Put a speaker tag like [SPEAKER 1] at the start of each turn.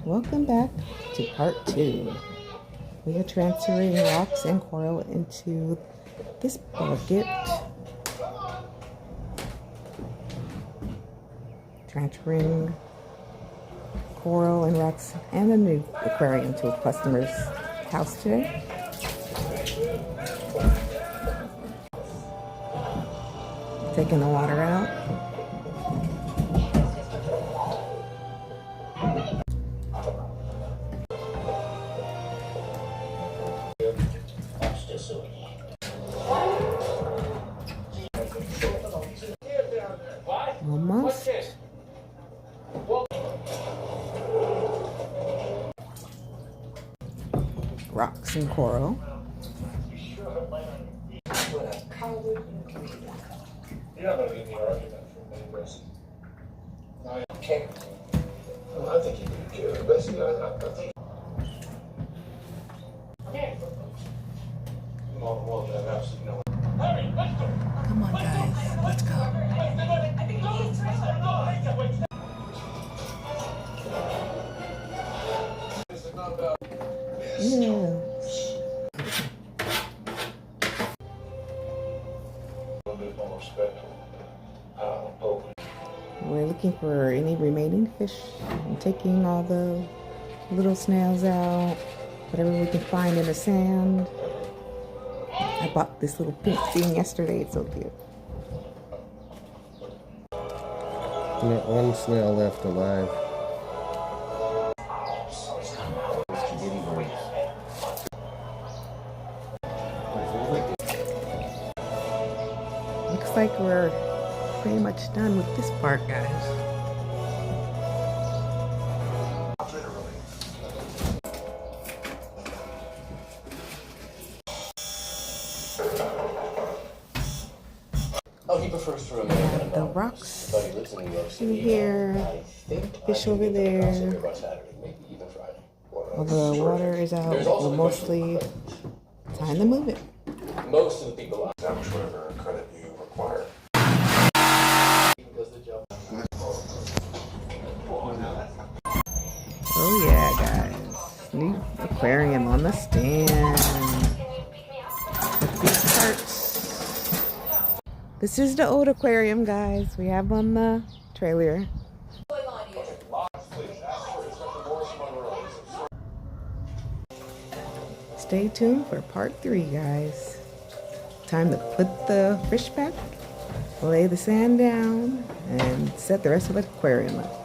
[SPEAKER 1] Welcome back to part 2. We are transferring rocks and coral into this bucket. Transferring coral and rocks and a new aquarium to a customer's house today. Taking the water out. Almost. Rocks and coral.
[SPEAKER 2] You're not going to get the argument from me, Bessie. I can't. I think you do care, Bessie. I think. Well, that absolutely no. Hurry, let's go.
[SPEAKER 1] Come on, guys. Let's go. Yeah. We're looking for any remaining fish and taking all the little snails out, whatever we can find in the sand. I bought this little pink thing yesterday. It's so cute.
[SPEAKER 3] Not one snail left alive.
[SPEAKER 1] Looks like we're pretty much done with this part, guys.
[SPEAKER 2] Oh, he prefers to remain
[SPEAKER 1] The rocks
[SPEAKER 2] but he lives in New York
[SPEAKER 1] in
[SPEAKER 2] City.
[SPEAKER 1] here,
[SPEAKER 2] I think
[SPEAKER 1] fish over there.
[SPEAKER 2] by Saturday, maybe even Friday.
[SPEAKER 1] All the water is out. We'll mostly time to move it.
[SPEAKER 2] Most of the people establish whatever credit you require.
[SPEAKER 1] Oh yeah, guys. New aquarium on the stand. With these parts. This is the old aquarium, guys. We have on the trailer. Stay tuned for part 3, guys. Time to put the fish back, lay the sand down, and set the rest of the aquarium up.